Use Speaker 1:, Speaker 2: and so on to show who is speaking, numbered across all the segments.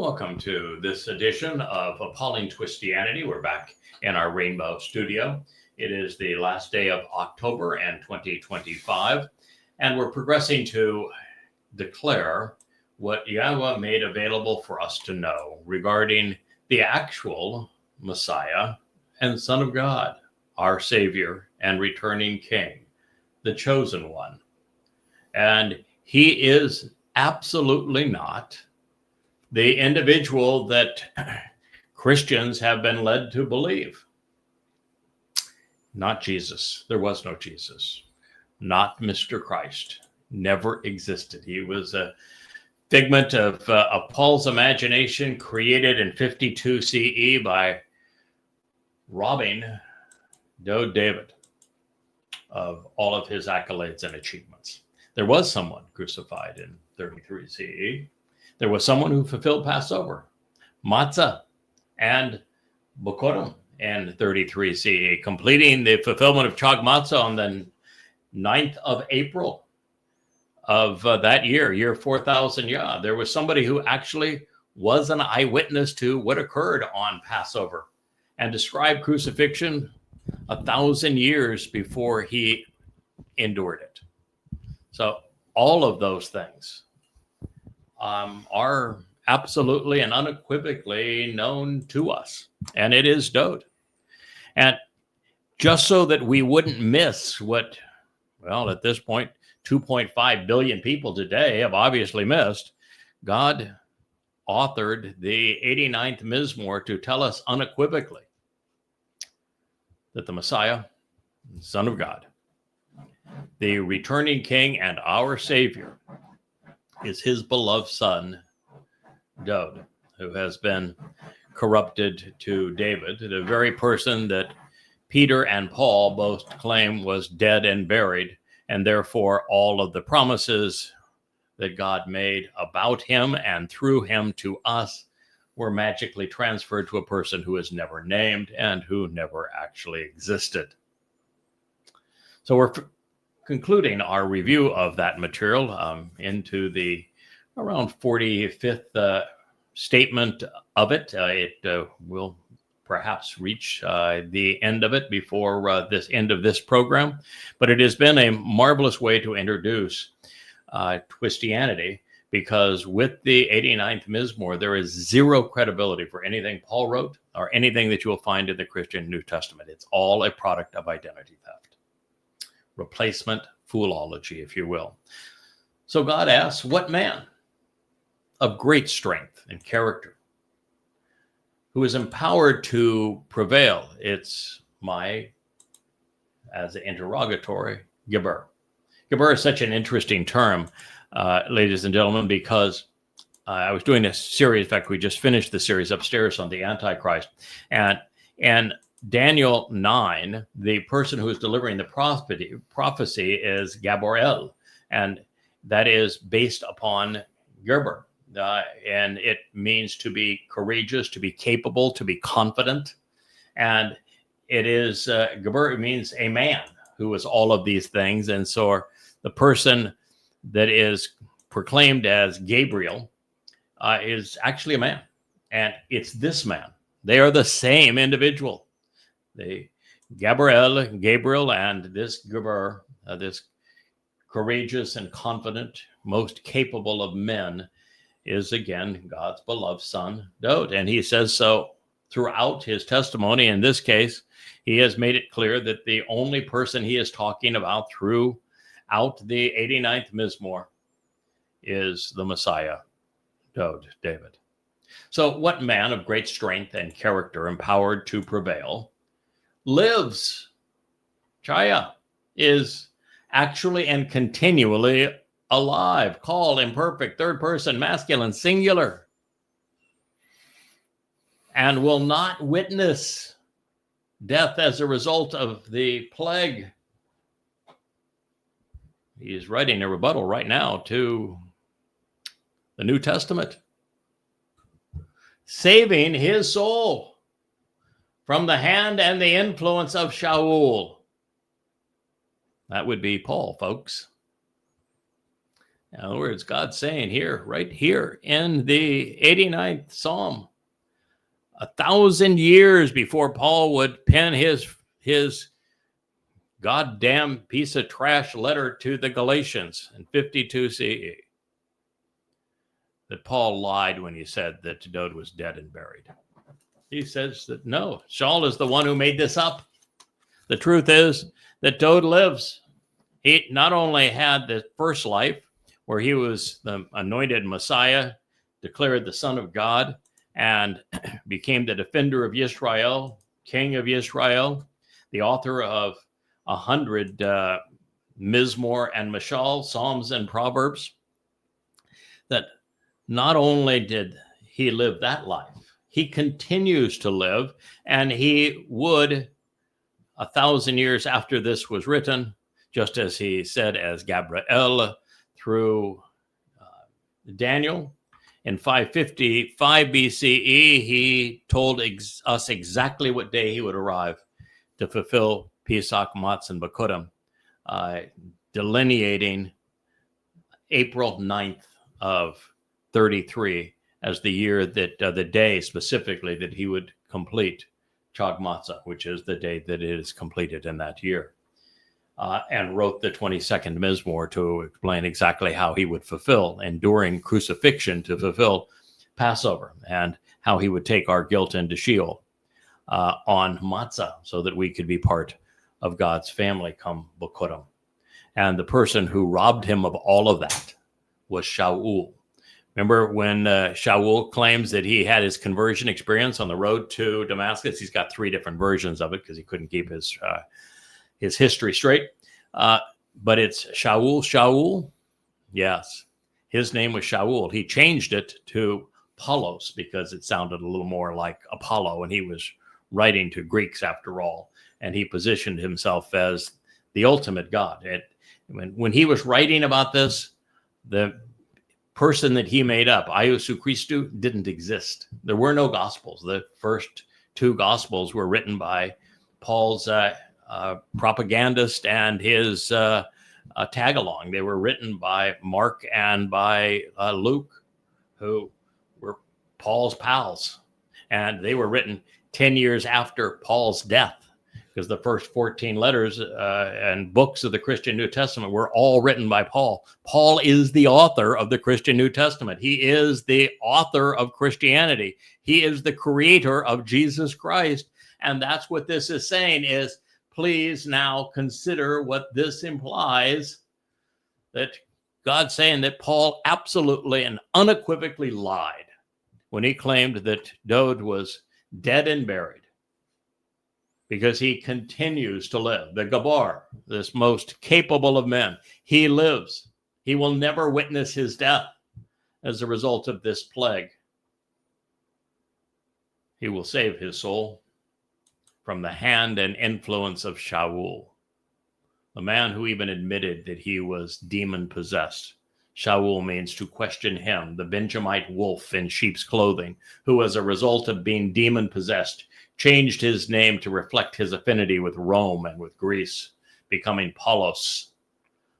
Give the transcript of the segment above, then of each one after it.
Speaker 1: welcome to this edition of Appalling Twistianity. We're back in our Rainbow studio. It is the last day of October and 2025, and we're progressing to declare what YAHOWAH made available for us to know regarding the actual Messiah and Son of God, our Savior and returning King, the chosen one. And he is absolutely not the individual that Christians have been led to believe. Not Jesus. There was no Jesus. Not Mr. Christ. Never existed. He was a figment of Paul's imagination, created in 52 CE by robbing David of all of his accolades and achievements. There was someone crucified in 33 CE. There was someone who fulfilled Passover, Matzah, and Bikuwrym in 33 CE, completing the fulfillment of Chag Matsah on the 9th of April of that year 4000 YAH. There was somebody who actually was an eyewitness to what occurred on Passover and described crucifixion 1,000 years before he endured it. So all of those things are absolutely and unequivocally known to us, and it is Dowd. And just so that we wouldn't miss what, well, at this point, 2.5 billion people today have obviously missed, God authored the 89th Mizmowr to tell us unequivocally that the Messiah, Son of God, the returning King and our Savior, is his beloved son, Dowd, who has been corrupted to David, the very person that Peter and Paul both claim was dead and buried, and therefore all of the promises that God made about him and through him to us were magically transferred to a person who is never named and who never actually existed. So we're concluding our review of that material into the around 45th statement of it. It will perhaps reach the end of it before this end of this program, but it has been a marvelous way to introduce Twistianity, because with the 89th Mizmowr, there is zero credibility for anything Paul wrote or anything that you will find in the Christian New Testament. It's all a product of identity theft. Replacement foolology, if you will. So God asks, what man of great strength and character, who is empowered to prevail? It's as an interrogatory, Gabor. Gabor is such an interesting term, ladies and gentlemen, because I was doing a series. In fact, we just finished the series upstairs on the Antichrist. And Daniel 9, the person who is delivering the prophecy is Gabry'el, and that is based upon Gabor. And it means to be courageous, to be capable, to be confident. And it is, Gabor means a man who is all of these things. And so the person that is proclaimed as Gabry'el is actually a man. And it's this man. They are the same individual. Gabriel, and this Gabor, this courageous and confident, most capable of men, is again God's beloved son, Dowd. And he says so throughout his testimony. In this case, he has made it clear that the only person he is talking about throughout the 89th Mizmowr is the Messiah, Dowd, David. So what man of great strength and character, empowered to prevail, lives, Chaya, is actually and continually alive, called imperfect, third person, masculine, singular, and will not witness death as a result of the plague. He is writing a rebuttal right now to the New Testament, saving his soul from the hand and the influence of Sha'ul. That would be Paul, folks. In other words, God's saying here, right here in the 89th Psalm, 1,000 years before Paul would pen his goddamn piece of trash letter to the Galatians in 52 CE, that Paul lied when he said that Dowd was dead and buried. He says that no, Sha'ul is the one who made this up. The truth is that Dowd lives. He not only had the first life, where he was the anointed Messiah, declared the Son of God, and became the defender of Israel, king of Israel, the author of 100 Mizmowr and Mashal, Psalms and Proverbs, that not only did he live that life, he continues to live, and he would, 1,000 years after this was written, just as he said as Gabry'el through Daniel in 555 BCE, he told us exactly what day he would arrive to fulfill Pesach, Matzah, and Bikuwrym, delineating April 9th of 33 as the year that, the day specifically that he would complete Chag Matsah, which is the day that it is completed in that year. And wrote the 22nd Mizmowr to explain exactly how he would fulfill, enduring crucifixion to fulfill Passover, and how he would take our guilt into Sha'ul on Matzah, so that we could be part of God's family come Bikuwrym. And the person who robbed him of all of that was Sha'ul. Remember when Sha'ul claims that he had his conversion experience on the road to Damascus? He's got 3 different versions of it because he couldn't keep his history straight. But it's Sha'ul. Yes, his name was Sha'ul. He changed it to Apollos because it sounded a little more like Apollo, and he was writing to Greeks after all. And he positioned himself as the ultimate God. When he was writing about this, the person that he made up, Iosu Christou, didn't exist. There were no Gospels. The first 2 Gospels were written by Paul's propagandist and his tag-along. They were written by Mark and by Luke, who were Paul's pals. And they were written 10 years after Paul's death, because the first 14 letters and books of the Christian New Testament were all written by Paul. Paul is the author of the Christian New Testament. He is the author of Christianity. He is the creator of Jesus Christ. And that's what this is saying is, please now consider what this implies, that God's saying that Paul absolutely and unequivocally lied when he claimed that Dowd was dead and buried, because he continues to live. The Gabor, this most capable of men, he lives. He will never witness his death as a result of this plague. He will save his soul from the hand and influence of Sha'ul, the man who even admitted that he was demon-possessed. Sha'ul means to question him, the Benjamite wolf in sheep's clothing, who as a result of being demon-possessed, changed his name to reflect his affinity with Rome and with Greece, becoming Paulos,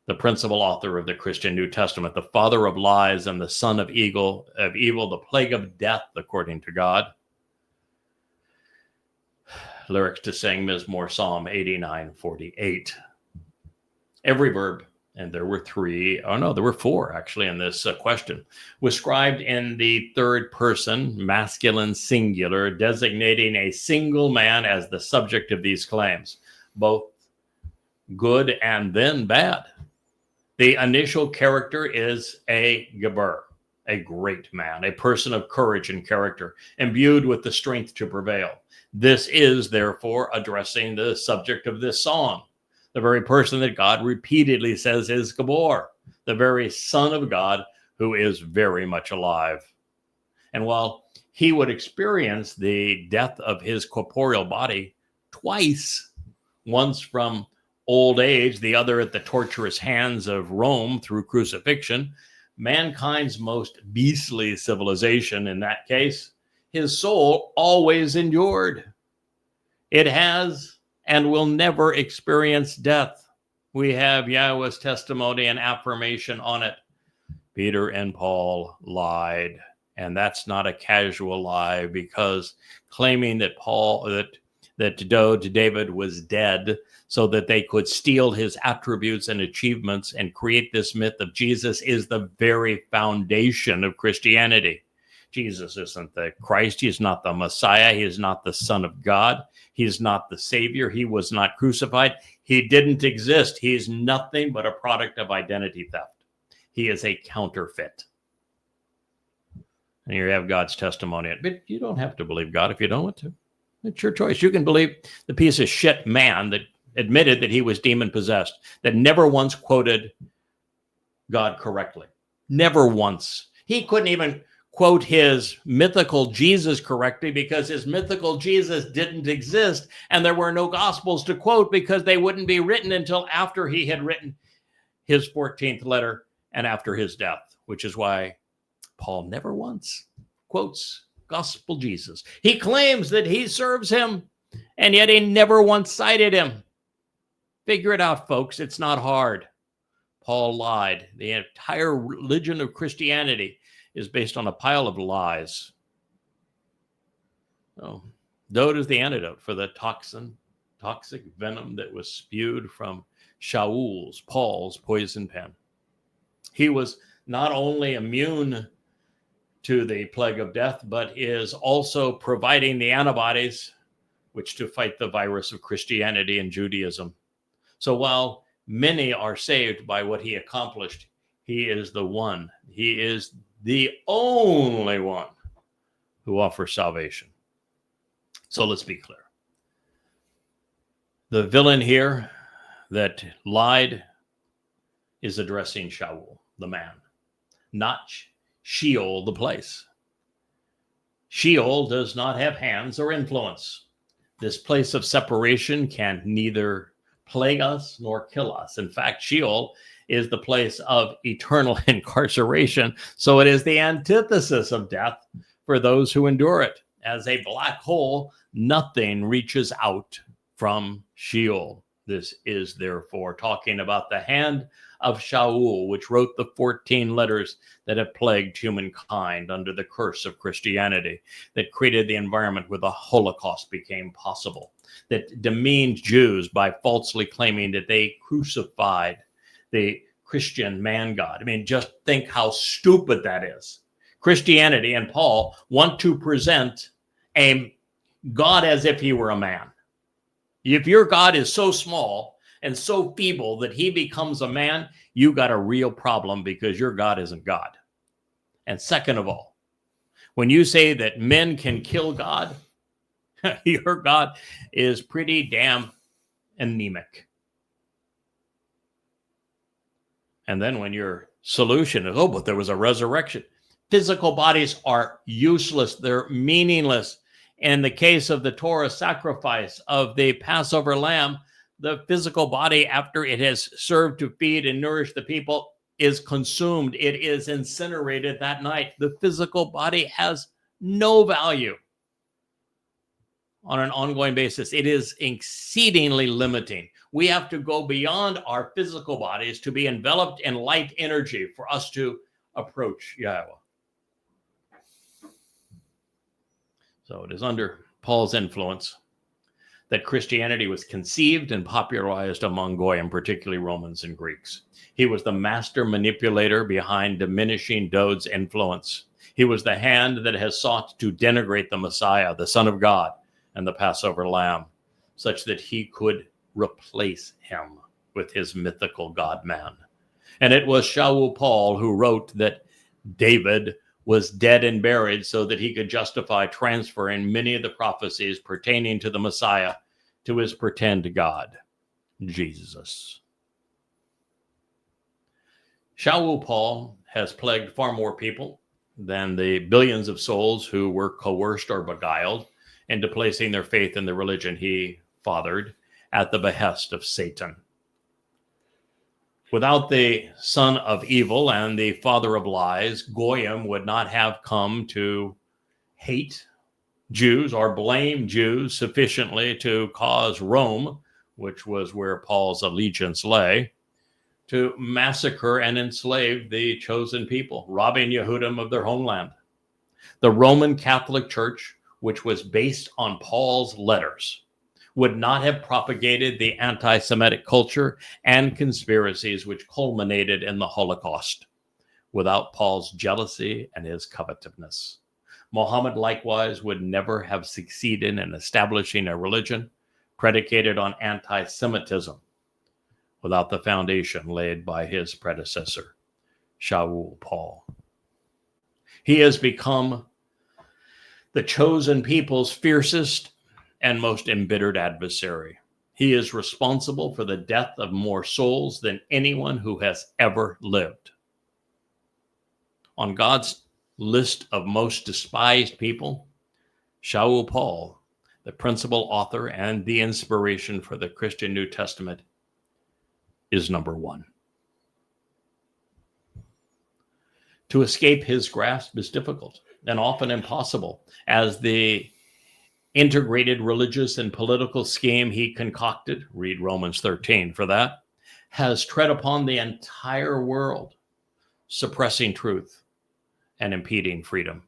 Speaker 1: the principal author of the Christian New Testament, the father of lies and the son of evil, the plague of death, according to God. Lyrics to sing Mizmowr, Psalm 89:48. Every verb, and there were 4 actually in this question, was scribed in the third person, masculine singular, designating a single man as the subject of these claims, both good and then bad. The initial character is a Gabor, a great man, a person of courage and character, imbued with the strength to prevail. This is, therefore, addressing the subject of this song, the very person that God repeatedly says is Gabor, the very Son of God who is very much alive. And while he would experience the death of his corporeal body twice, once from old age, the other at the torturous hands of Rome through crucifixion, mankind's most beastly civilization in that case, his soul always endured. It has and will never experience death. We have Yahweh's testimony and affirmation on it. Peter and Paul lied. And that's not a casual lie, because claiming that David was dead so that they could steal his attributes and achievements and create this myth of Jesus is the very foundation of Christianity. Jesus isn't the Christ. He's not the Messiah. He is not the Son of God. He is not the Savior. He was not crucified. He didn't exist. He is nothing but a product of identity theft. He is a counterfeit. And you have God's testimony. But you don't have to believe God if you don't want to. It's your choice. You can believe the piece of shit man that admitted that he was demon possessed, that never once quoted God correctly. Never once. He couldn't even quote his mythical Jesus correctly because his mythical Jesus didn't exist, and there were no gospels to quote because they wouldn't be written until after he had written his 14th letter and after his death, which is why Paul never once quotes gospel Jesus. He claims that he serves him, and yet he never once cited him. Figure it out, folks. It's not hard. Paul lied. The entire religion of Christianity is based on a pile of lies. So, Dowd is the antidote for the toxic venom that was spewed from Shaul's, Paul's poison pen. He was not only immune to the plague of death, but is also providing the antibodies which to fight the virus of Christianity and Judaism. So while many are saved by what he accomplished, he is the one. He is the only one who offers salvation. So let's be clear. The villain here that lied is addressing Sha'ul, the man, not Sheol, the place. Sheol does not have hands or influence. This place of separation can neither plague us nor kill us. In fact, Sheol is the place of eternal incarceration, so it is the antithesis of death for those who endure it. As a black hole, nothing reaches out from Sheol. This is therefore talking about the hand of Sha'ul, which wrote the 14 letters that have plagued humankind under the curse of Christianity, that created the environment where the Holocaust became possible, that demeaned Jews by falsely claiming that they crucified the Christian man God. I mean, just think how stupid that is. Christianity and Paul want to present a God as if he were a man. If your God is so small and so feeble that he becomes a man, you got a real problem, because your God isn't God. And second of all, when you say that men can kill God, your God is pretty damn anemic. And then when your solution is, oh, but there was a resurrection. Physical bodies are useless. They're meaningless. In the case of the Torah sacrifice of the Passover lamb, the physical body, after it has served to feed and nourish the people, is consumed. It is incinerated that night. The physical body has no value on an ongoing basis. It is exceedingly limiting. We have to go beyond our physical bodies to be enveloped in light energy for us to approach YAHOWAH. So it is under Paul's influence that Christianity was conceived and popularized among Goyim, particularly Romans and Greeks. He was the master manipulator behind diminishing Dowd's influence. He was the hand that has sought to denigrate the Messiah, the Son of God, and the Passover lamb, such that he could replace him with his mythical God-man. And it was Shaul Paul who wrote that David was dead and buried so that he could justify transferring many of the prophecies pertaining to the Messiah to his pretend God, Jesus. Shaul Paul has plagued far more people than the billions of souls who were coerced or beguiled into placing their faith in the religion he fathered at the behest of Satan. Without the son of evil and the father of lies, Goyim would not have come to hate Jews or blame Jews sufficiently to cause Rome, which was where Paul's allegiance lay, to massacre and enslave the chosen people, robbing Yehudim of their homeland. The Roman Catholic Church, which was based on Paul's letters, would not have propagated the anti-Semitic culture and conspiracies which culminated in the Holocaust without Paul's jealousy and his covetousness. Muhammad likewise would never have succeeded in establishing a religion predicated on anti-Semitism without the foundation laid by his predecessor, Sha'ul Paul. He has become the chosen people's fiercest and most embittered adversary. He is responsible for the death of more souls than anyone who has ever lived. On God's list of most despised people, Sha'ul Paul, the principal author and the inspiration for the Christian New Testament, is number one. To escape his grasp is difficult and often impossible, as the integrated religious and political scheme he concocted, read Romans 13 for that, has tread upon the entire world, suppressing truth and impeding freedom.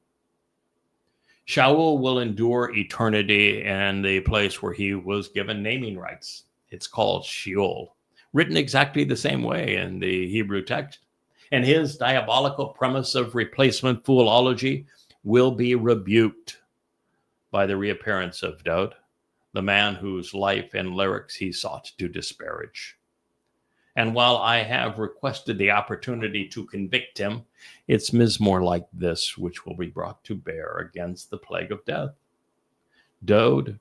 Speaker 1: Sha'ul will endure eternity in the place where he was given naming rights. It's called Sheol, written exactly the same way in the Hebrew text. And his diabolical premise of replacement foolology will be rebuked by the reappearance of Dowd, the man whose life and lyrics he sought to disparage. And while I have requested the opportunity to convict him, it's Mizmowr like this which will be brought to bear against the plague of death. Dowd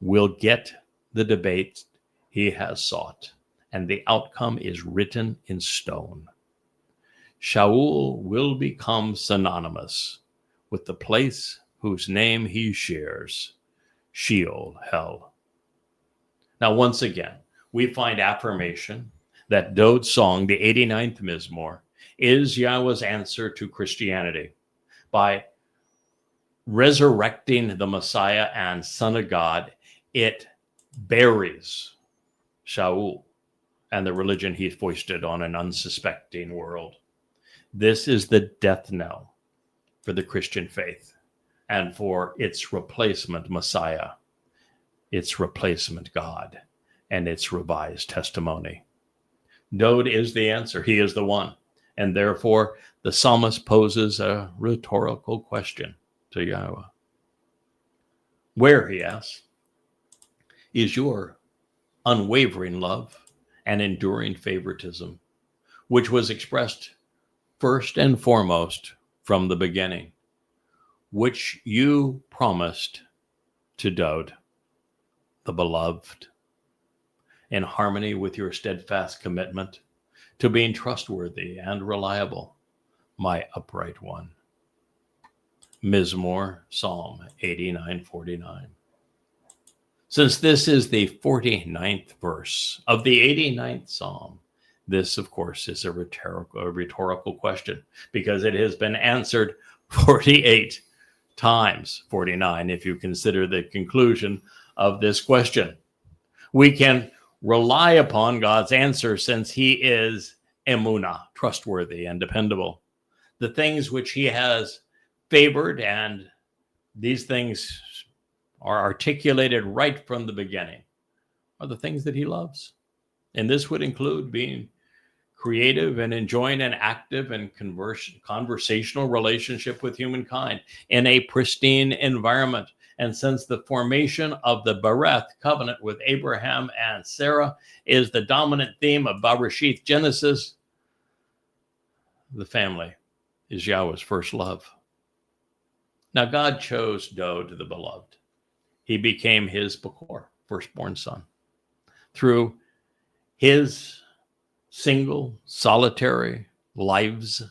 Speaker 1: will get the debate he has sought, and the outcome is written in stone. Sha'ul will become synonymous with the place whose name he shares, Sheol, hell. Now, once again, we find affirmation that Dowd's song, the 89th Mizmowr, is Yahweh's answer to Christianity by resurrecting the Messiah and Son of God. It buries Sha'ul and the religion he foisted on an unsuspecting world. This is the death knell for the Christian faith and for its replacement Messiah, its replacement God, and its revised testimony. Dowd is the answer. He is the one. And therefore, the psalmist poses a rhetorical question to Yahweh. Where, he asks, is your unwavering love and enduring favoritism, which was expressed first and foremost from the beginning, which you promised to Dowd, the beloved, in harmony with your steadfast commitment to being trustworthy and reliable, my upright one. Mizmowr, Psalm 89:49. Since this is the 49th verse of the 89th Psalm, this, of course, is a rhetorical question, because it has been answered 48 times, 49 if you consider the conclusion of this question. We can rely upon God's answer since he is emunah, trustworthy and dependable. The things which he has favored, and these things are articulated right from the beginning, are the things that he loves. And this would include being creative and enjoying an active and conversational relationship with humankind in a pristine environment. And since the formation of the Beryth covenant with Abraham and Sarah is the dominant theme of Bereshith Genesis, the family is Yahweh's first love. Now, God chose Dowd, the beloved. He became his Bikuwrym, firstborn son, through his single, solitary lives.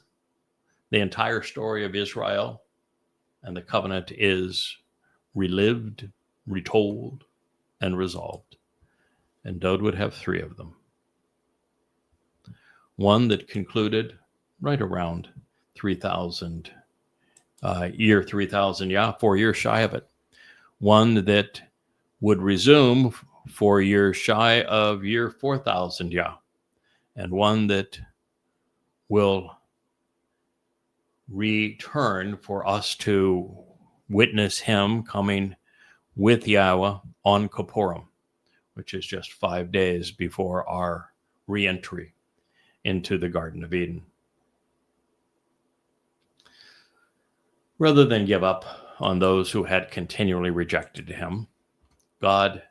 Speaker 1: The entire story of Israel and the covenant is relived, retold, and resolved. And Dowd would have three of them. One that concluded right around 3000, year 3000, 4 years shy of it. One that would resume 4 years shy of year 4000, and one that will return for us to witness him coming with YAHOWAH on Bikuwrym, which is just 5 days before our re-entry into the Garden of Eden. Rather than give up on those who had continually rejected him, God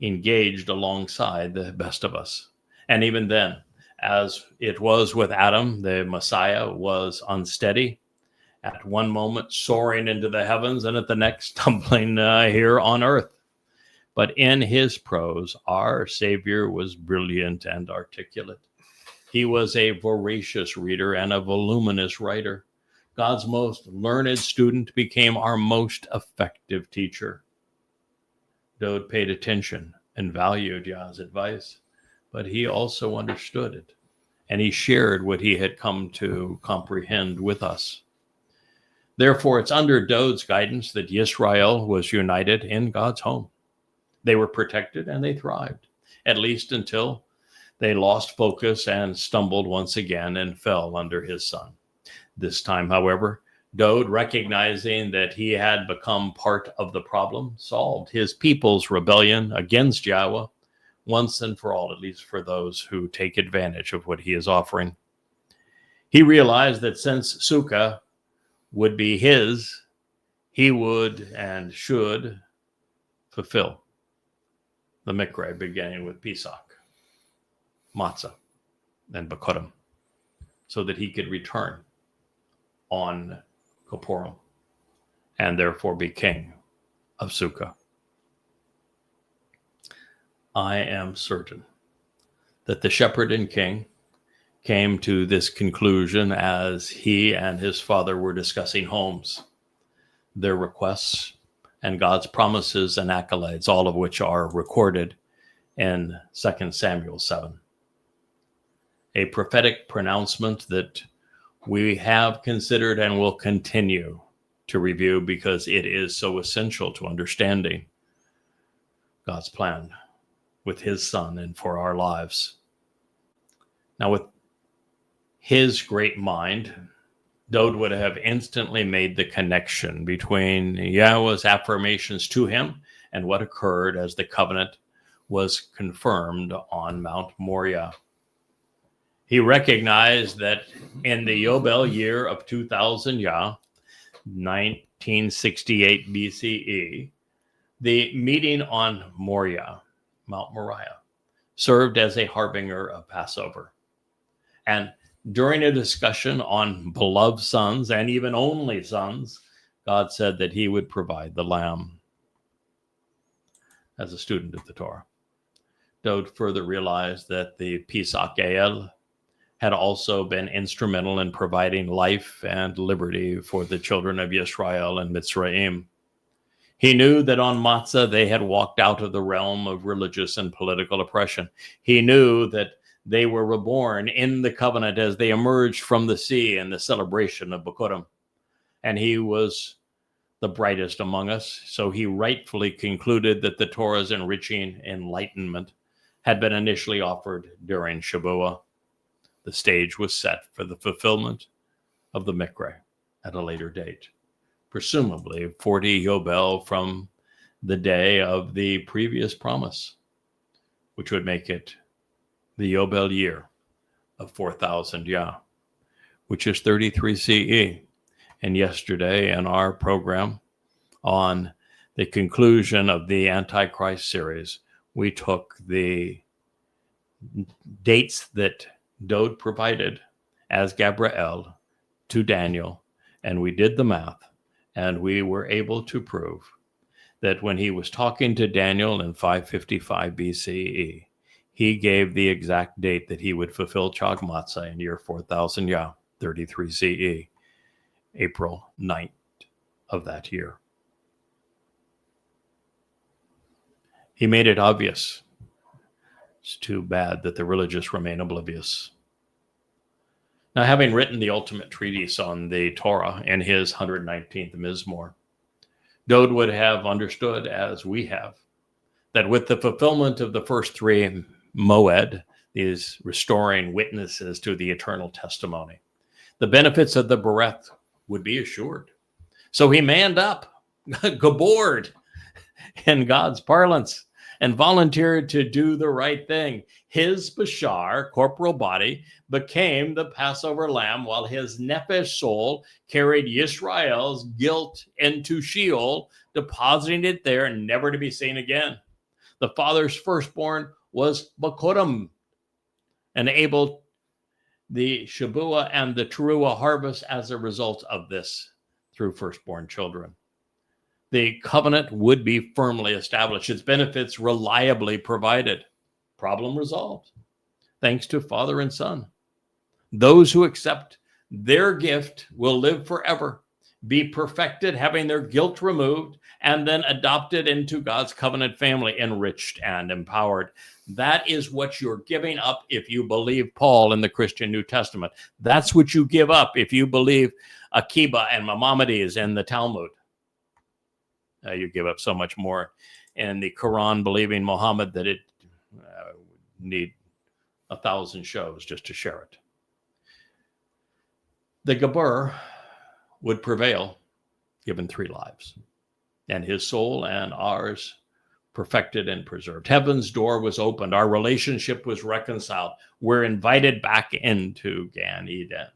Speaker 1: engaged alongside the best of us. And even then, as it was with Adam, the Messiah was unsteady, at one moment soaring into the heavens and at the next tumbling here on earth. But in his prose, our Savior was brilliant and articulate. He was a voracious reader and a voluminous writer. God's most learned student became our most effective teacher. Dowd paid attention and valued Yah's advice, but he also understood it, and he shared what he had come to comprehend with us. Therefore, it's under Dowd's guidance that Yisrael was united in God's home. They were protected and they thrived, at least until they lost focus and stumbled once again and fell under his son. This time, however, Dowd, recognizing that he had become part of the problem, solved his people's rebellion against YAHOWAH once and for all, at least for those who take advantage of what he is offering. He realized that since Sukkah would be his, he would and should fulfill the Miqra'ey, beginning with Pesach, Matzah, and Bikuwrym, so that he could return on Bikuwrym and therefore be king of Sukkah. I am certain that the shepherd and king came to this conclusion as he and his father were discussing homes, their requests, and God's promises and accolades, all of which are recorded in 2 Samuel 7. A prophetic pronouncement that we have considered and will continue to review because it is so essential to understanding God's plan with his son and for our lives. Now, with his great mind, Dowd would have instantly made the connection between YAHOWAH's affirmations to him and what occurred as the covenant was confirmed on Mount Moriah. He recognized that in the Yobel year of 2000 Yah, 1968 BCE, the meeting on Moriah, Mount Moriah, served as a harbinger of Passover. And during a discussion on beloved sons and even only sons, God said that he would provide the lamb. As a student of the Torah, Dowd further realized that the Pesach had also been instrumental in providing life and liberty for the children of Yisrael and Mitzrayim. He knew that on Matzah they had walked out of the realm of religious and political oppression. He knew that they were reborn in the covenant as they emerged from the sea in the celebration of Bikuwrym. And he was the brightest among us, so he rightfully concluded that the Torah's enriching enlightenment had been initially offered during Shabu'wah. The stage was set for the fulfillment of the Miqra'ey at a later date, presumably 40 Yobel from the day of the previous promise, which would make it the Yobel year of 4000 Yah, which is 33 CE. And yesterday in our program on the conclusion of the Antichrist series, we took the dates that Dowd provided as Gabry'el to Daniel, and we did the math, and we were able to prove that when he was talking to Daniel in 555 BCE, he gave the exact date that he would fulfill Chag Matsah in year 4000 Yah, 33 CE, April 9th of that year. He made it obvious. It's too bad that the religious remain oblivious. Now, having written the ultimate treatise on the Torah in his 119th Mizmowr, Dowd would have understood, as we have, that with the fulfillment of the first three Mow'ed these restoring witnesses to the eternal testimony. The benefits of the Beryth would be assured. So he manned up, Gabor in God's parlance, and volunteered to do the right thing. His bashar, corporal body, became the Passover lamb, while his nephesh soul carried Yisrael's guilt into Sheol, depositing it there, never to be seen again. The father's firstborn was Bikuwrym, enabled the Shabu'wah and the teruah harvest as a result of this through firstborn children. The covenant would be firmly established, its benefits reliably provided. Problem resolved, thanks to Father and Son. Those who accept their gift will live forever, be perfected, having their guilt removed, and then adopted into God's covenant family, enriched and empowered. That is what you're giving up if you believe Paul in the Christian New Testament. That's what you give up if you believe Akiba and Maimonides and the Talmud. You give up so much more in the Quran believing Muhammad that it would need 1,000 shows just to share it. The Gabor would prevail, given 3 lives, and his soul and ours perfected and preserved. Heaven's door was opened. Our relationship was reconciled. We're invited back into Gan Eden.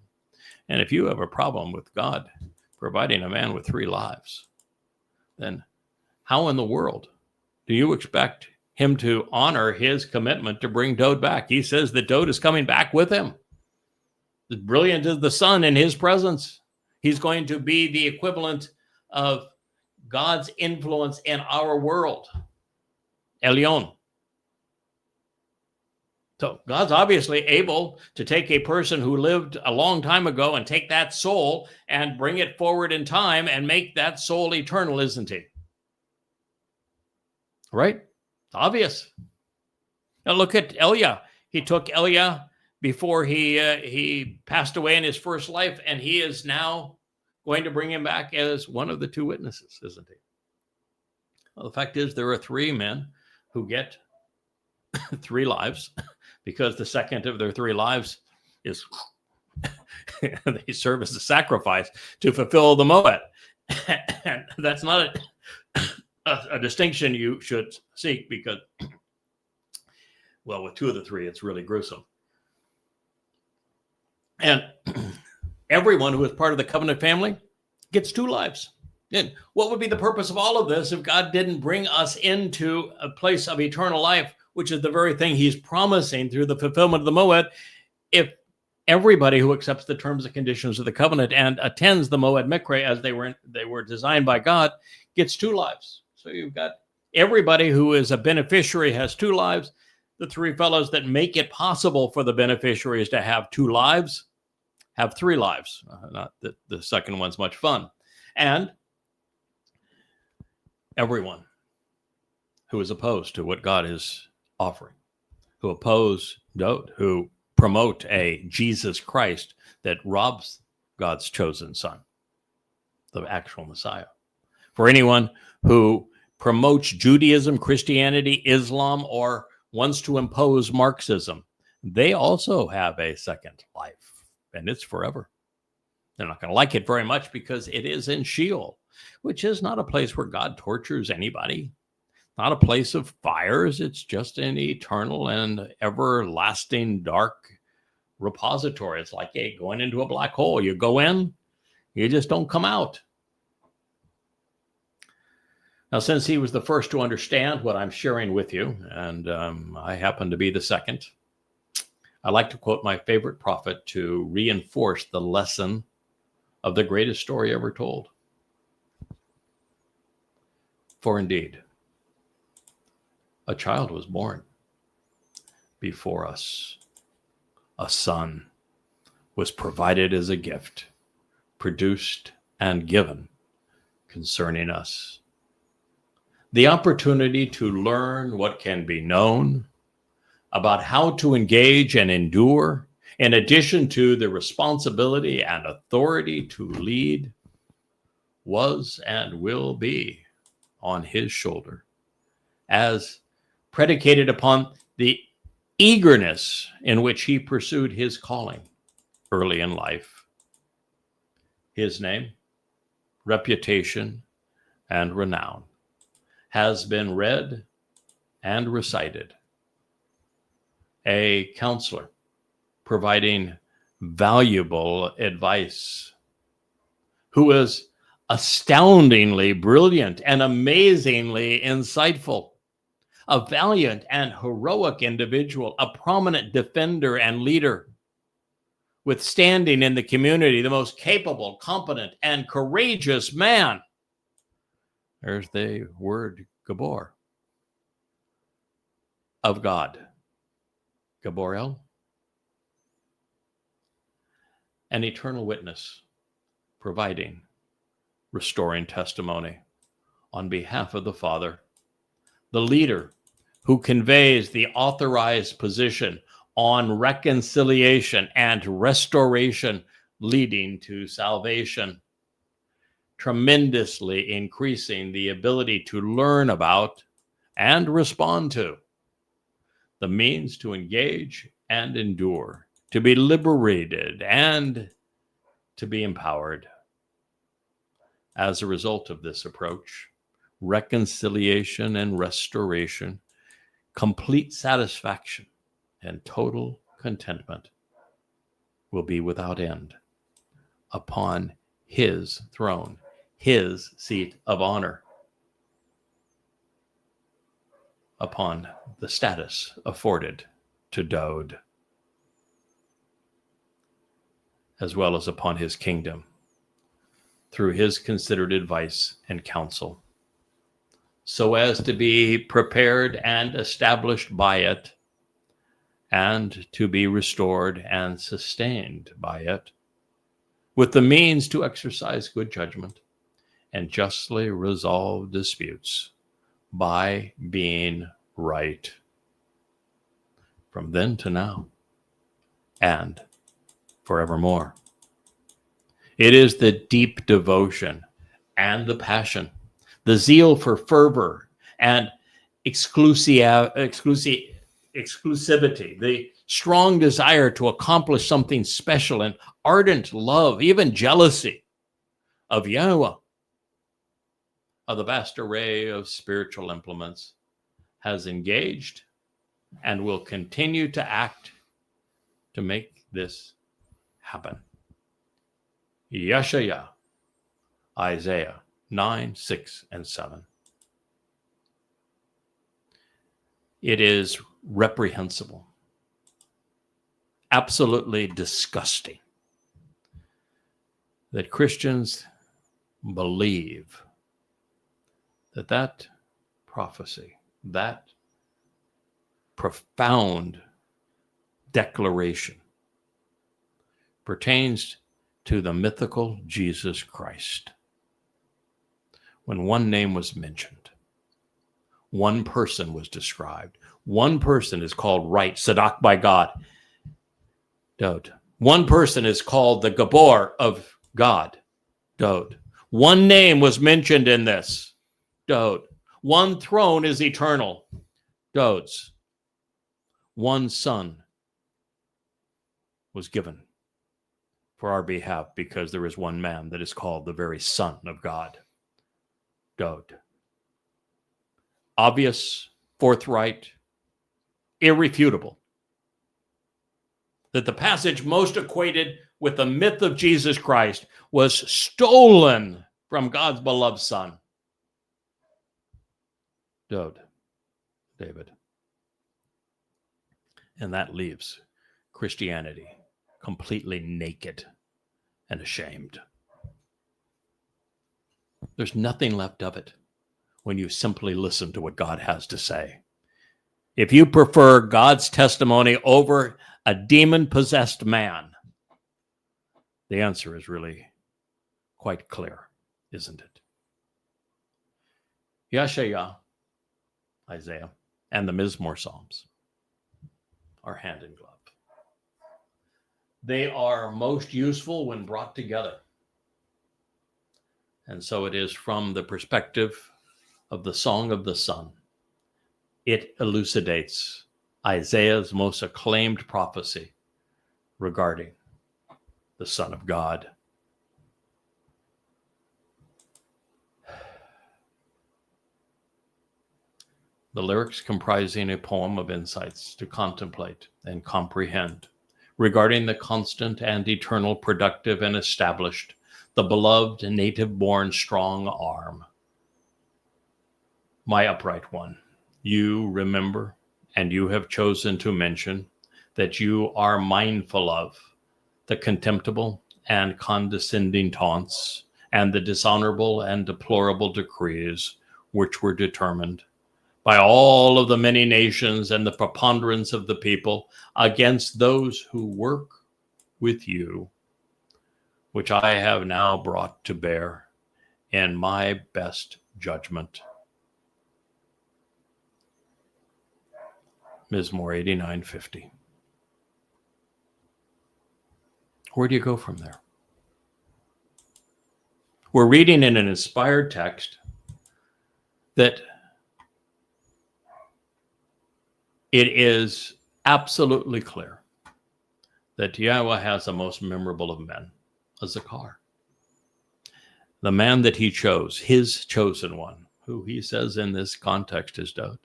Speaker 1: And if you have a problem with God providing a man with 3 lives, then how in the world do you expect him to honor his commitment to bring Dowd back? He says that Dowd is coming back with him. As brilliant as the sun in his presence, he's going to be the equivalent of God's influence in our world. Elyon. So God's obviously able to take a person who lived a long time ago and take that soul and bring it forward in time and make that soul eternal, isn't he? Right? It's obvious. Now look at Elia. He took Elia before he passed away in his first life, and he is now going to bring him back as one of the 2 witnesses, isn't he? Well, the fact is there are 3 men who get 3 lives, because the second of their 3 lives is they serve as a sacrifice to fulfill the Mow'ed. And that's not a distinction you should seek, because, well, with 2 of the 3, it's really gruesome. And everyone who is part of the covenant family gets 2 lives. And what would be the purpose of all of this if God didn't bring us into a place of eternal life, which is the very thing he's promising through the fulfillment of the Mow'ed, if everybody who accepts the terms and conditions of the covenant and attends the Mow'ed Miqra'ey as they were designed by God gets 2 lives. So you've got everybody who is a beneficiary has 2 lives. The 3 fellows that make it possible for the beneficiaries to have 2 lives have 3 lives. Not that the second one's much fun. And everyone who is opposed to what God is offering, who oppose Dowd, who promote a Jesus Christ that robs God's chosen son, the actual Messiah. For anyone who promotes Judaism, Christianity, Islam, or wants to impose Marxism, they also have a second life, and it's forever. They're not going to like it very much because it is in Sheol, which is not a place where God tortures anybody, not a place of fires. It's just an eternal and everlasting dark repository. It's like going into a black hole. You go in, you just don't come out. Now, since he was the first to understand what I'm sharing with you, and I happen to be the second, I like to quote my favorite prophet to reinforce the lesson of the greatest story ever told. For indeed, a child was born before us. A son was provided as a gift, produced and given concerning us. The opportunity to learn what can be known about how to engage and endure, in addition to the responsibility and authority to lead, was and will be on his shoulder, as predicated upon the eagerness in which he pursued his calling early in life. His name, reputation, and renown has been read and recited. A counselor providing valuable advice, who is astoundingly brilliant and amazingly insightful, a valiant and heroic individual, a prominent defender and leader, withstanding in the community, the most capable, competent, and courageous man. There's the word Gabor, of God. Gabry'el, an eternal witness, providing, restoring testimony on behalf of the Father, the leader who conveys the authorized position on reconciliation and restoration leading to salvation, tremendously increasing the ability to learn about and respond to the means to engage and endure, to be liberated and to be empowered. As a result of this approach, reconciliation and restoration, complete satisfaction, and total contentment will be without end upon his throne, his seat of honor, upon the status afforded to Dowd, as well as upon his kingdom, through his considered advice and counsel, so as to be prepared and established by it, and to be restored and sustained by it, with the means to exercise good judgment and justly resolve disputes by being right, from then to now and forevermore. It is the deep devotion and the passion, the zeal for fervor and exclusivity, the strong desire to accomplish something special, and ardent love, even jealousy of YAHOWAH, of the vast array of spiritual implements, has engaged and will continue to act to make this happen. YAHOWAH, Isaiah 9, 6, and 7. It is reprehensible, absolutely disgusting, that Christians believe that prophecy, that profound declaration, pertains to the mythical Jesus Christ. When one name was mentioned, one person was described. One person is called right, Sadak by God, Dowd. One person is called the Gabor of God, Dowd. One name was mentioned in this, Dowd. One throne is eternal, Dowd's. One son was given for our behalf, because there is one man that is called the very Son of God, Dowd. Obvious, forthright, irrefutable, that the passage most equated with the myth of Jesus Christ was stolen from God's beloved Son, Dowd, David. And that leaves Christianity completely naked and ashamed. There's nothing left of it when you simply listen to what God has to say. If you prefer God's testimony over a demon-possessed man, the answer is really quite clear, isn't it? YAHOWAH, Isaiah, and the Mizmowr Psalms are hand in glove. They are most useful when brought together. And so it is from the perspective of the Song of the Sun. It elucidates Isaiah's most acclaimed prophecy regarding the Son of God. The lyrics comprising a poem of insights to contemplate and comprehend regarding the constant and eternal, productive and established, the beloved native-born strong arm. My upright one, you remember, and you have chosen to mention that you are mindful of the contemptible and condescending taunts and the dishonorable and deplorable decrees which were determined by all of the many nations and the preponderance of the people against those who work with you, which I have now brought to bear in my best judgment. Mizmowr 89:50. Where do you go from there? We're reading in an inspired text that it is absolutely clear that Yahweh has the most memorable of men, a Zakar. The man that he chose, his chosen one, who he says in this context is Dowd.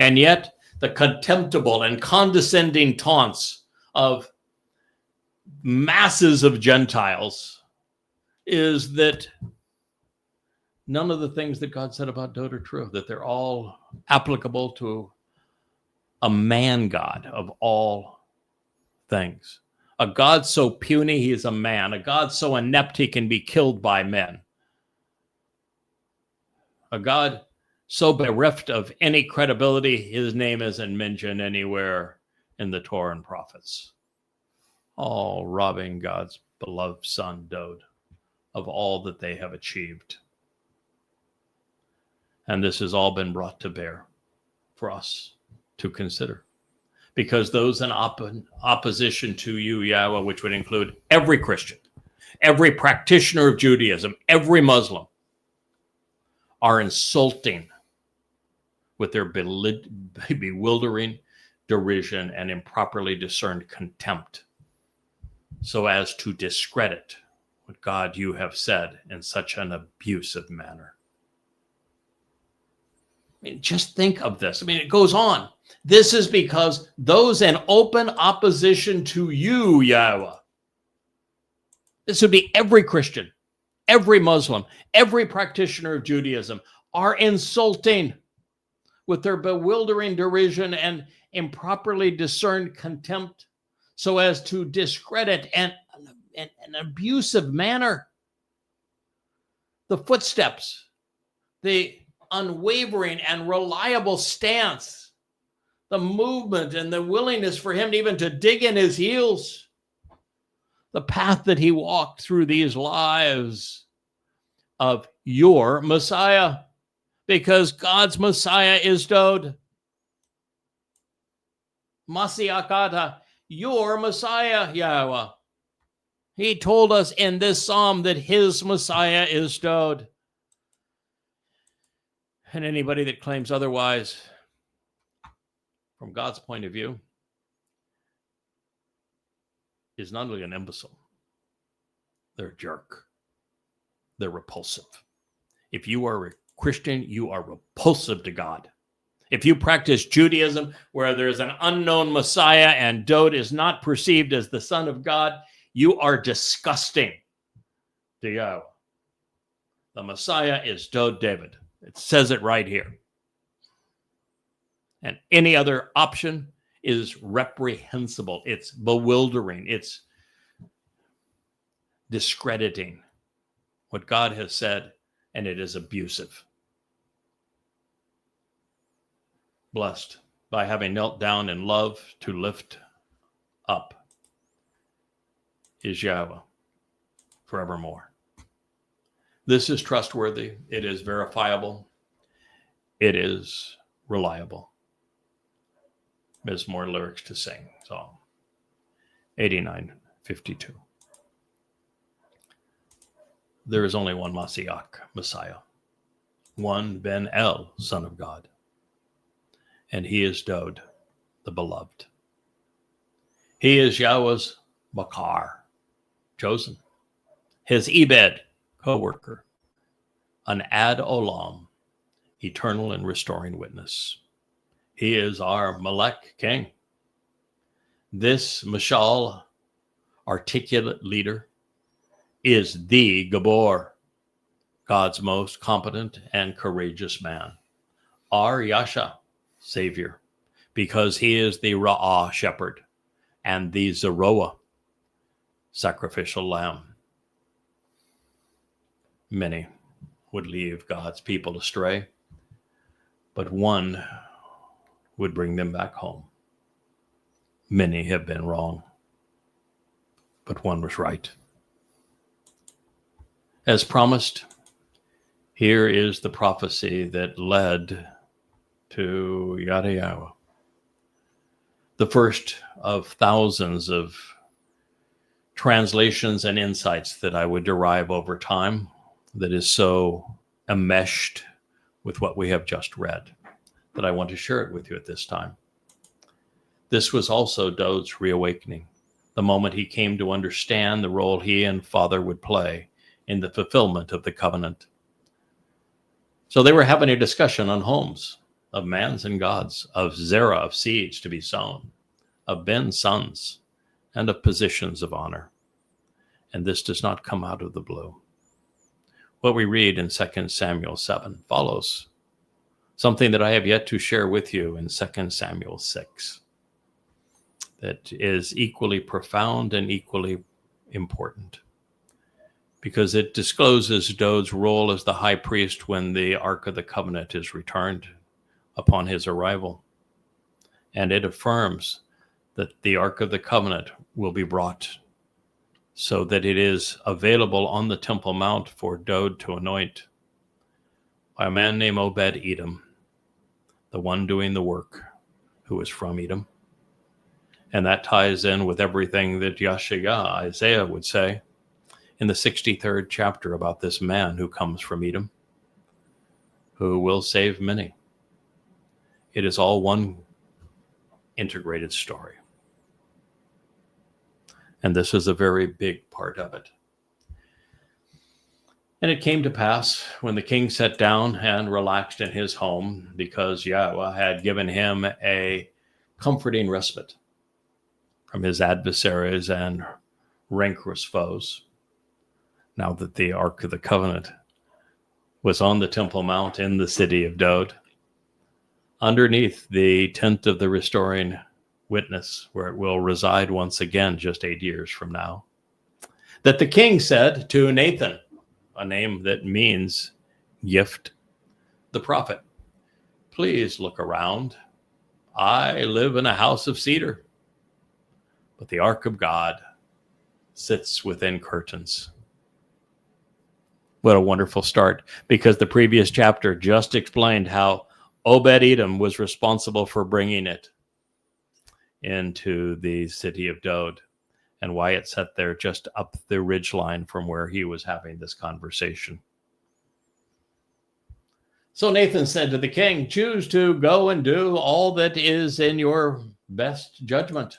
Speaker 1: And yet the contemptible and condescending taunts of masses of Gentiles is that none of the things that God said about Dowd are true, that they're all applicable to a man God of all things. A God so puny he is a man. A God so inept he can be killed by men. A God so bereft of any credibility his name isn't mentioned anywhere in the Torah and prophets. All robbing God's beloved son Dowd of all that they have achieved. And this has all been brought to bear for us to consider. Because those in opposition to you, Yahweh, which would include every Christian, every practitioner of Judaism, every Muslim, are insulting with their bewildering derision and improperly discerned contempt, so as to discredit what God you have said in such an abusive manner. I mean, just think of this. I mean, it goes on. This is because those in open opposition to you, Yahweh, this would be every Christian, every Muslim, every practitioner of Judaism, are insulting with their bewildering derision and improperly discerned contempt, so as to discredit and an abusive manner the footsteps, the unwavering and reliable stance, the movement and the willingness for him even to dig in his heels, the path that he walked through these lives of your Messiah, because God's Messiah is Dowd. Mashyach, your Messiah, Yahweh. He told us in this psalm that his Messiah is Dowd. And anybody that claims otherwise, from God's point of view, is not only an imbecile, they're a jerk. They're repulsive. If you are a Christian, you are repulsive to God. If you practice Judaism where there's an unknown Messiah and Dowd is not perceived as the Son of God, you are disgusting to Yahweh. The Messiah is Dowd David. It says it right here. And any other option is reprehensible. It's bewildering. It's discrediting what God has said, and it is abusive. Blessed by having knelt down in love to lift up is Yahweh forevermore. This is trustworthy. It is verifiable. It is reliable. Mizmowr lyrics to sing. Psalm 89:52. There is only one Mashyach, Messiah, one Ben El, Son of God, and he is Dowd, the beloved. He is Yahweh's Bakar, chosen, his Ebed, co-worker, an Ad Olam, eternal and restoring witness. He is our Melek king. This Mashal, articulate leader, is the Gabor, God's most competent and courageous man. Our Yasha, Savior, because he is the Ra'ah shepherd and the Zeroah, sacrificial lamb. Many would leave God's people astray, but one would bring them back home. Many have been wrong, but one was right. As promised, here is the prophecy that led to YAHOWAH, the first of thousands of translations and insights that I would derive over time that is so enmeshed with what we have just read that I want to share it with you at this time. This was also Dowd's reawakening, the moment he came to understand the role he and Father would play in the fulfillment of the covenant. So they were having a discussion on homes, of mans and gods, of Zerah, of seeds to be sown, of Ben sons, and of positions of honor. And this does not come out of the blue. What we read in 2 Samuel 7 follows something that I have yet to share with you in 2 Samuel 6 that is equally profound and equally important, because it discloses Dowd's role as the high priest when the Ark of the Covenant is returned upon his arrival. And it affirms that the Ark of the Covenant will be brought so that it is available on the Temple Mount for Dowd to anoint by a man named Obed-Edom, the one doing the work, who is from Edom. And that ties in with everything that Yasha'ah, Isaiah, would say in the 63rd chapter about this man who comes from Edom, who will save many. It is all one integrated story. And this is a very big part of it. And it came to pass when the king sat down and relaxed in his home, because YAHOWAH had given him a comforting respite from his adversaries and rancorous foes, now that the Ark of the Covenant was on the Temple Mount in the city of Dowd, underneath the tent of the restoring witness, where it will reside once again just 8 years from now, that the king said to Nathan, a name that means gift, the prophet, "Please look around. I live in a house of cedar, but the ark of God sits within curtains." What a wonderful start, because the previous chapter just explained how Obed-Edom was responsible for bringing it into the city of Dowd, and why it sat there just up the ridgeline from where he was having this conversation. So Nathan said to the king, "Choose to go and do all that is in your best judgment,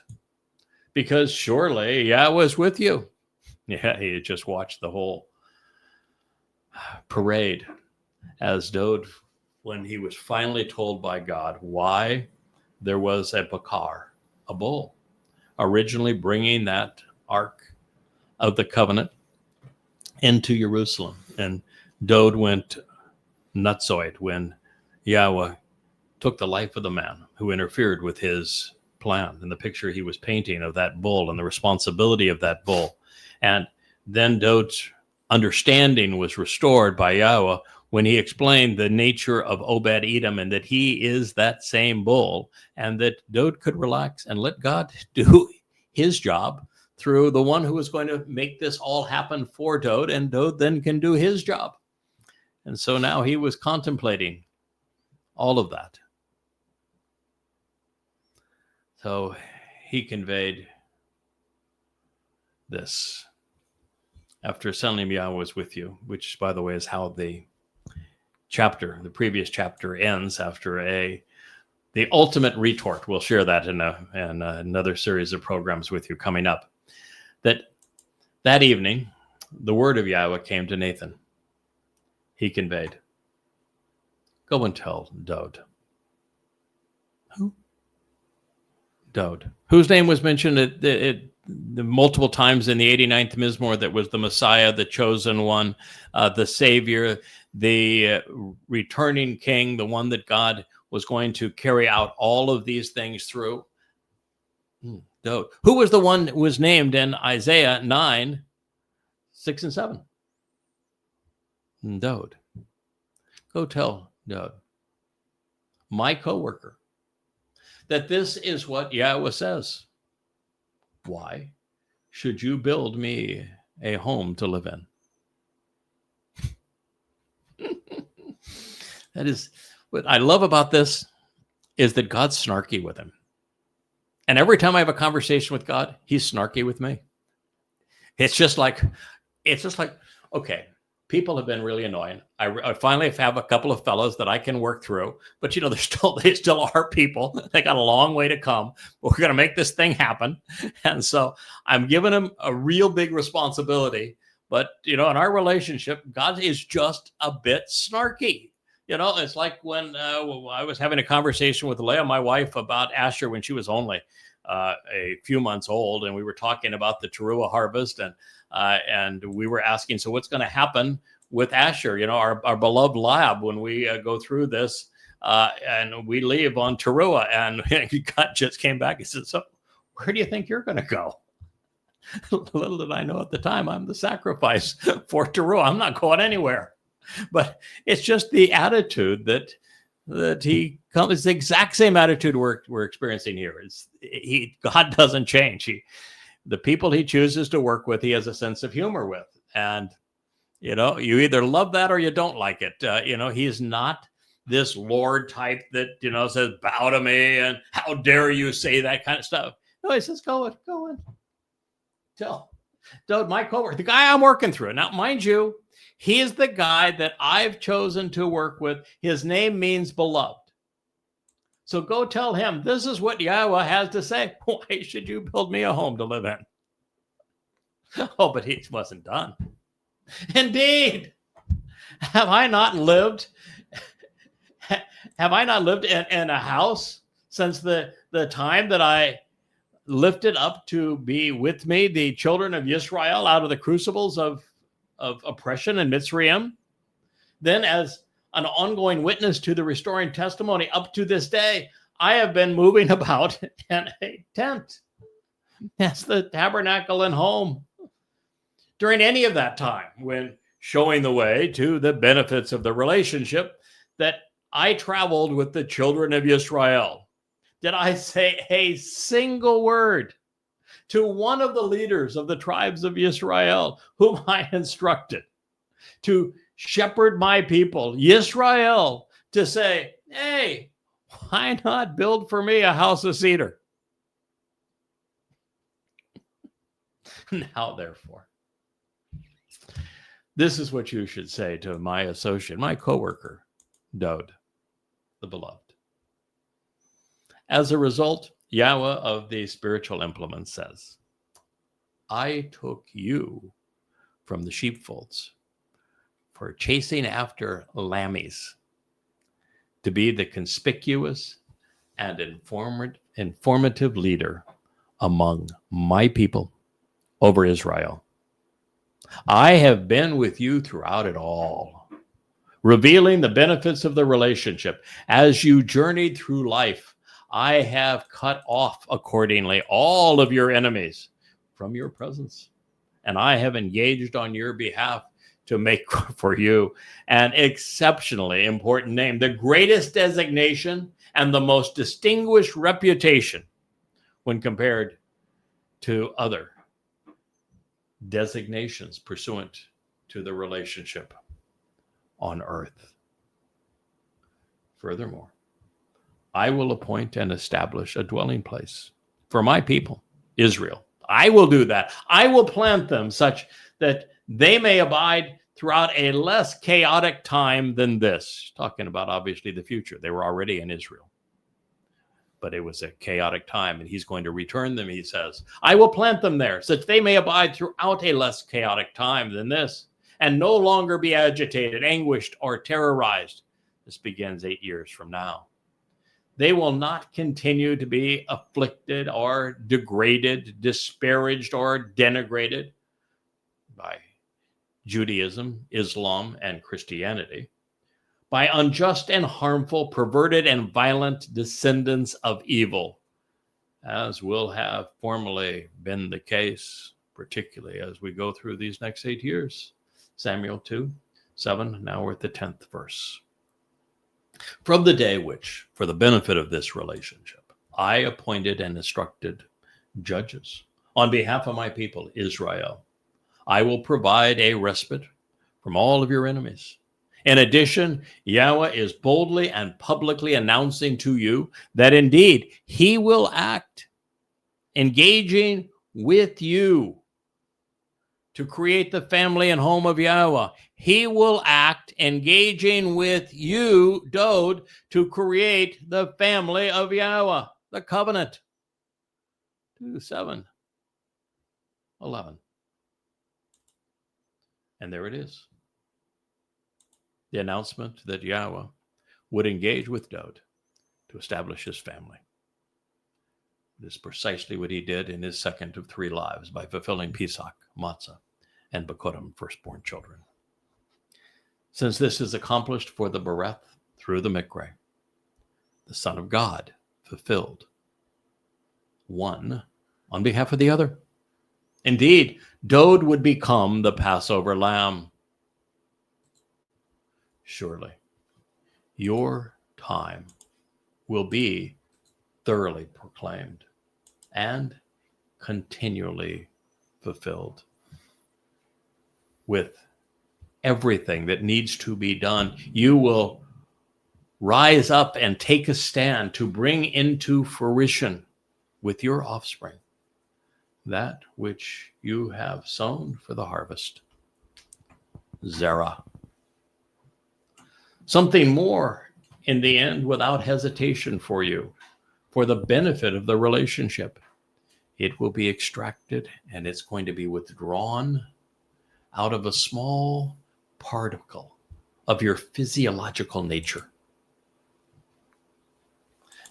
Speaker 1: because surely Yahweh is with you." Yeah, he had just watched the whole parade as Dowd, when he was finally told by God why there was a bakar, a bull, originally bringing that Ark of the Covenant into Jerusalem. And Dowd went nutsoid when YAHOWAH took the life of the man who interfered with his plan, and the picture he was painting of that bull and the responsibility of that bull. And then Dowd's understanding was restored by YAHOWAH when he explained the nature of Obed-Edom and that he is that same bull, and that Dowd could relax and let God do his job through the one who is going to make this all happen for Dowd, and Dowd then can do his job. And so now he was contemplating all of that. So he conveyed this. After telling him Yahweh was with you, which, by the way, is how the previous chapter ends, after a the ultimate retort. We'll share that in another series of programs with you coming up. That evening, the word of Yahweh came to Nathan. He conveyed, go and tell Dowd. Who? Dowd. Whose name was mentioned multiple times in the 89th Mizmowr, that was the Messiah, the chosen one, the Savior, the returning king, the one that God was going to carry out all of these things through. Dowd. Who was the one that was named in Isaiah 9, 6 and 7? Dowd. Go tell Dowd, my coworker, that this is what Yahweh says. Why should you build me a home to live in? That is what I love about this, is that God's snarky with him. And every time I have a conversation with God, he's snarky with me. It's just like, okay, people have been really annoying. I finally have a couple of fellows that I can work through, but they still are people. They got a long way to come. But we're going to make this thing happen. And so I'm giving them a real big responsibility. But, in our relationship, God is just a bit snarky. It's like when I was having a conversation with Leah, my wife, about Asher when she was only a few months old, and we were talking about the teruah harvest, and we were asking, so what's going to happen with Asher, our beloved lab, when we go through this and we leave on teruah? And God just came back and said, so where do you think you're going to go? Little did I know at the time, I'm the sacrifice for teruah. I'm not going anywhere. But it's just the attitude that he comes. It's the exact same attitude we're experiencing here. God doesn't change. The people he chooses to work with, he has a sense of humor with, and you either love that or you don't like it. He's not this Lord type that says bow to me and how dare you say that kind of stuff. No, he says go in, tell Dowd, my coworker, the guy I'm working through. Now, mind you, he is the guy that I've chosen to work with. His name means beloved. So go tell him, this is what Yahweh has to say. Why should you build me a home to live in? Oh, but he wasn't done. Indeed. Have I not lived in a house since the time that I lifted up to be with me the children of Israel out of the crucibles of oppression and Mitzrayim? Then, as an ongoing witness to the restoring testimony up to this day, I have been moving about in a tent. That's the tabernacle and home. During any of that time, when showing the way to the benefits of the relationship, that I traveled with the children of Israel, did I say a single word to one of the leaders of the tribes of Israel, whom I instructed to shepherd my people, Israel, to say, hey, why not build for me a house of cedar? Now, therefore, this is what you should say to my associate, my coworker, Dowd, the beloved. As a result, Yahweh of the spiritual implements says, I took you from the sheepfolds for chasing after lammies to be the conspicuous and informative leader among my people over Israel. I have been with you throughout it all, revealing the benefits of the relationship. As you journeyed through life, I have cut off accordingly all of your enemies from your presence, and I have engaged on your behalf to make for you an exceptionally important name, the greatest designation and the most distinguished reputation when compared to other designations pursuant to the relationship on earth. Furthermore, I will appoint and establish a dwelling place for my people, Israel. I will do that. I will plant them such that they may abide throughout a less chaotic time than this. Talking about, obviously, the future. They were already in Israel. But it was a chaotic time, and he's going to return them, he says. I will plant them there, such they may abide throughout a less chaotic time than this, and no longer be agitated, anguished, or terrorized. This begins 8 years from now. They will not continue to be afflicted or degraded, disparaged, or denigrated by Judaism, Islam, and Christianity, by unjust and harmful, perverted and violent descendants of evil, as will have formerly been the case, particularly as we go through these next 8 years. Samuel 2:7, now we're at the 10th verse. From the day which, for the benefit of this relationship, I appointed and instructed judges on behalf of my people, Israel, I will provide a respite from all of your enemies. In addition, Yahweh is boldly and publicly announcing to you that indeed he will act, engaging with you to create the family and home of Yahweh. He will act, engaging with you, Dowd, to create the family of Yahweh, the covenant. 2:7-11. And there it is. The announcement that Yahweh would engage with Dowd to establish his family. This is precisely what he did in his second of 3 lives by fulfilling Pesach, Matsah, and Bikuwrym, firstborn children. Since this is accomplished for the Beryth through the Miqra'ey, the Son of God fulfilled one on behalf of the other. Indeed, Dowd would become the Passover lamb. Surely, your time will be thoroughly proclaimed and continually fulfilled with everything that needs to be done. You will rise up and take a stand to bring into fruition with your offspring that which you have sown for the harvest. Zerah. Something more in the end without hesitation for you, for the benefit of the relationship. It will be extracted and it's going to be withdrawn out of a small particle of your physiological nature.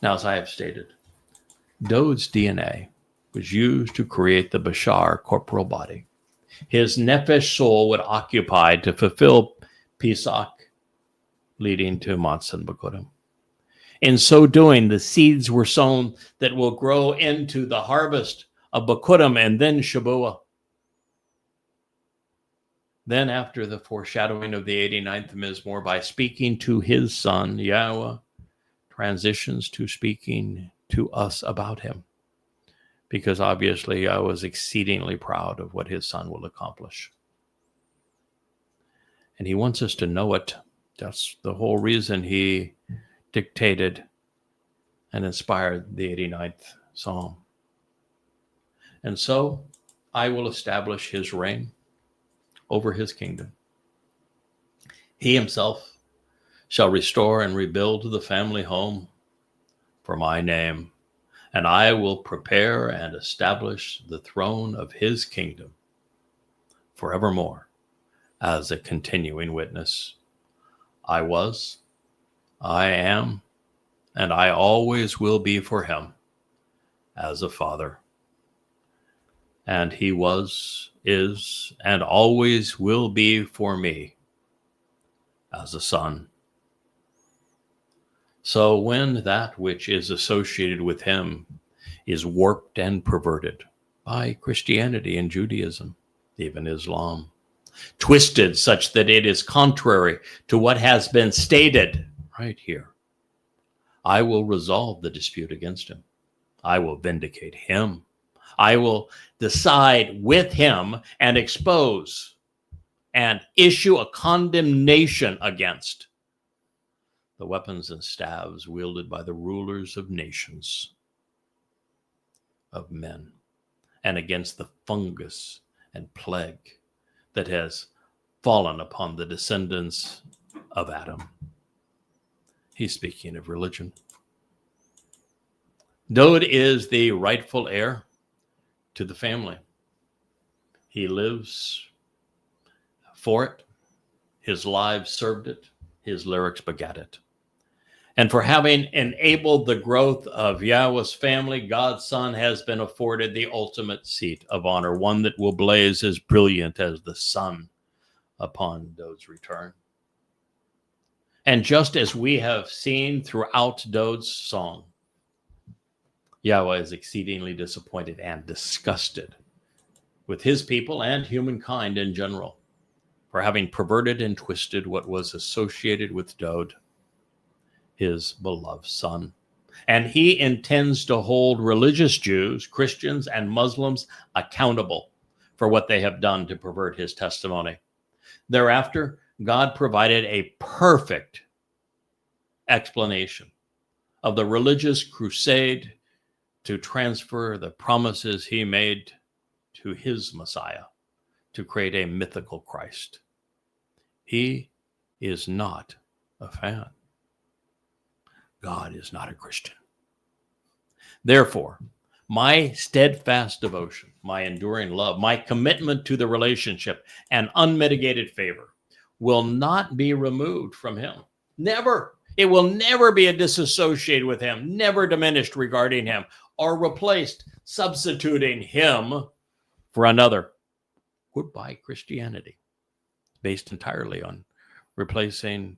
Speaker 1: Now, as I have stated, Dowd's DNA was used to create the Bashar corporal body. His nephesh soul would occupy to fulfill Pesach, leading to Matsah and Bikuwrym. In so doing, the seeds were sown that will grow into the harvest of Bikuwrym and then Shabu'wah. Then, after the foreshadowing of the 89th Mizmowr, by speaking to his son, Yahweh transitions to speaking to us about him. Because obviously I was exceedingly proud of what his son will accomplish. And he wants us to know it. That's the whole reason he dictated and inspired the 89th Psalm. And so I will establish his reign over his kingdom. He himself shall restore and rebuild the family home for my name, and I will prepare and establish the throne of his kingdom forevermore as a continuing witness. I was, I am, and I always will be for him as a father. And he was, is, and always will be for me as a son. So when that which is associated with him is warped and perverted by Christianity and Judaism, even Islam, twisted such that it is contrary to what has been stated right here, I will resolve the dispute against him. I will vindicate him. I will decide with him and expose and issue a condemnation against the weapons and staves wielded by the rulers of nations, of men, and against the fungus and plague that has fallen upon the descendants of Adam. He's speaking of religion. Dowd is the rightful heir to the family. He lives for it. His lives served it. His lyrics begat it. And for having enabled the growth of Yahweh's family, God's Son has been afforded the ultimate seat of honor, one that will blaze as brilliant as the sun upon Dowd's return. And just as we have seen throughout Dowd's song, Yahweh is exceedingly disappointed and disgusted with his people and humankind in general for having perverted and twisted what was associated with Dowd, his beloved son. And he intends to hold religious Jews, Christians, and Muslims accountable for what they have done to pervert his testimony. Thereafter, God provided a perfect explanation of the religious crusade to transfer the promises he made to his Messiah to create a mythical Christ. He is not a fan. God is not a Christian. Therefore, my steadfast devotion, my enduring love, my commitment to the relationship, and unmitigated favor will not be removed from him. Never. It will never be disassociated with him, never diminished regarding him, or replaced, substituting him for another. Goodbye Christianity, based entirely on replacing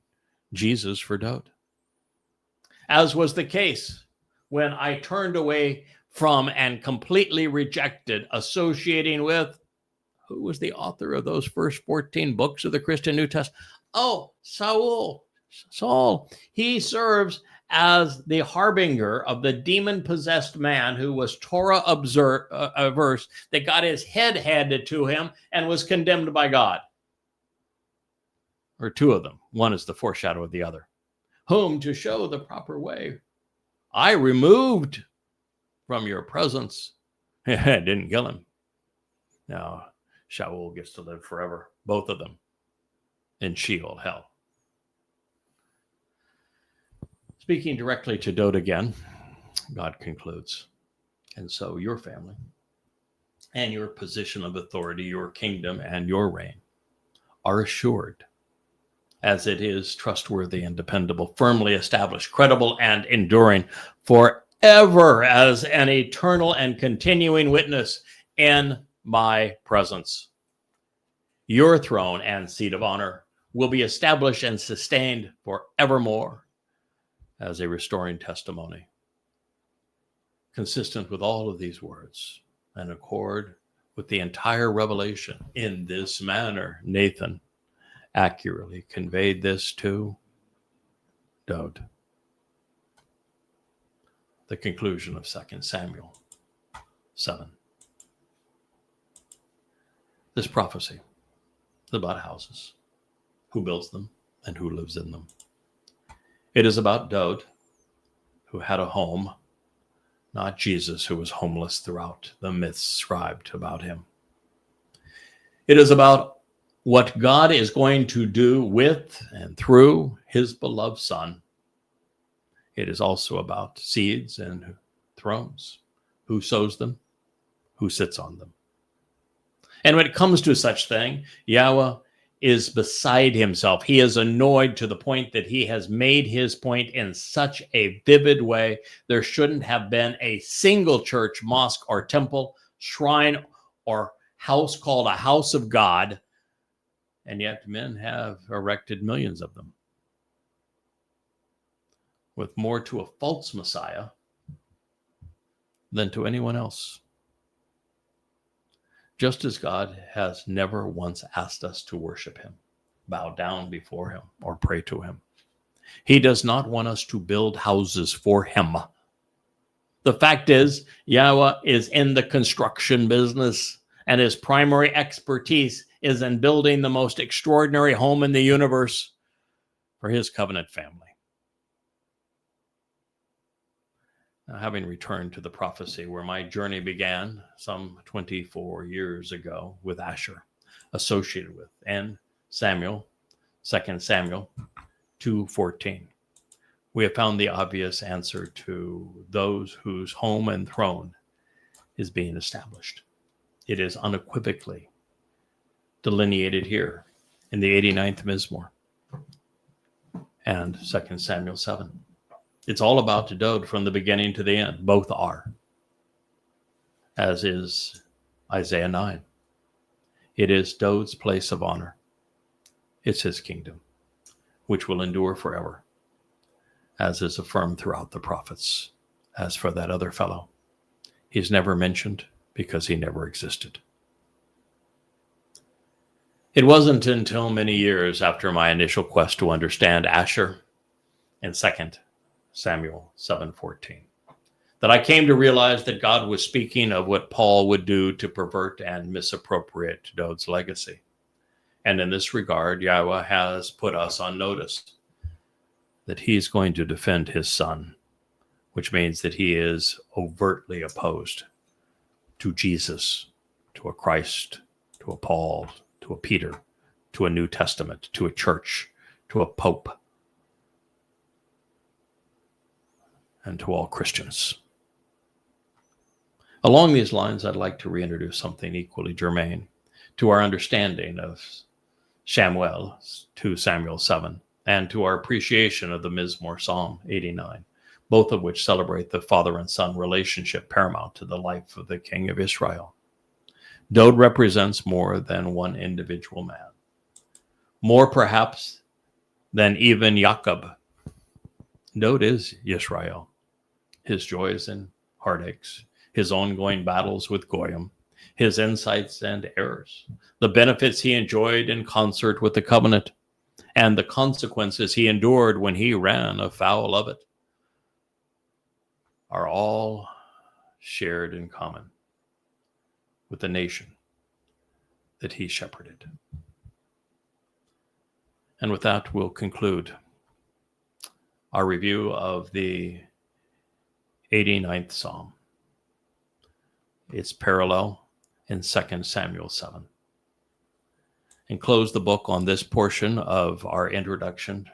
Speaker 1: Jesus for Dowd. As was the case when I turned away from and completely rejected associating with, who was the author of those first 14 books of the Christian New Testament? Oh, Saul. He serves as the harbinger of the demon-possessed man who was Torah averse, that got his head handed to him and was condemned by God. Or two of them. One is the foreshadow of the other. Whom, to show the proper way, I removed from your presence. I didn't kill him. Now, Sha'ul gets to live forever, both of them, in Sheol, hell. Speaking directly to Dowd again, God concludes, and so your family and your position of authority, your kingdom and your reign are assured, as it is trustworthy and dependable, firmly established, credible and enduring forever as an eternal and continuing witness in my presence. Your throne and seat of honor will be established and sustained forevermore as a restoring testimony, consistent with all of these words and accord with the entire revelation. In this manner, Nathan accurately conveyed this to Dowd. The conclusion of 2 Samuel 7. This prophecy is about houses, who builds them and who lives in them. It is about Dowd, who had a home, not Jesus, who was homeless throughout the myths scribed about him. It is about what God is going to do with and through his beloved Son. It is also about seeds and thrones, who sows them, who sits on them. And when it comes to such thing, Yahweh is beside himself. He is annoyed to the point that he has made his point in such a vivid way. There shouldn't have been a single church, mosque, or temple, shrine, or house called a house of God, and yet men have erected millions of them, with more to a false Messiah than to anyone else. Just as God has never once asked us to worship him, bow down before him, or pray to him, he does not want us to build houses for him. The fact is, Yahweh is in the construction business, and his primary expertise is in building the most extraordinary home in the universe for his covenant family. Now, having returned to the prophecy where my journey began some 24 years ago with Asher, associated with, and Samuel, 2 Samuel 2:14, we have found the obvious answer to those whose home and throne is being established. It is unequivocally delineated here in the 89th Mizmowr and 2 Samuel 7. It's all about Dowd from the beginning to the end. Both are, as is Isaiah 9. It is Dowd's place of honor. It's his kingdom, which will endure forever, as is affirmed throughout the prophets. As for that other fellow, he's never mentioned because he never existed. It wasn't until many years after my initial quest to understand Asher in 2 Samuel 7:14 that I came to realize that God was speaking of what Paul would do to pervert and misappropriate Dowd's legacy. And in this regard, YAHOWAH has put us on notice that he's going to defend his son, which means that he is overtly opposed to Jesus, to a Christ, to a Paul, to a Peter, to a New Testament, to a church, to a pope, and to all Christians. Along these lines, I'd like to reintroduce something equally germane to our understanding of Shamuw'el, 2 Samuel 7, and to our appreciation of the Mizmowr Psalm 89, both of which celebrate the father and son relationship paramount to the life of the King of Israel. Dowd represents more than one individual man, more perhaps than even Jacob. Dowd is Yisrael, his joys and heartaches, his ongoing battles with Goyim, his insights and errors, the benefits he enjoyed in concert with the covenant, and the consequences he endured when he ran afoul of it, are all shared in common with the nation that he shepherded. And with that, we'll conclude our review of the 89th Psalm, its parallel in 2 Samuel 7, and close the book on this portion of our introduction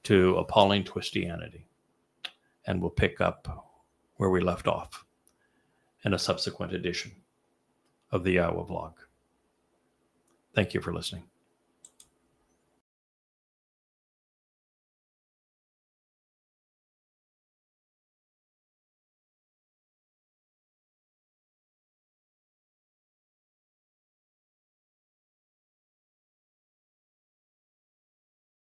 Speaker 1: to Appalling Twistianity. And we'll pick up where we left off in a subsequent edition of the YAHOWAH vlog. Thank you for listening.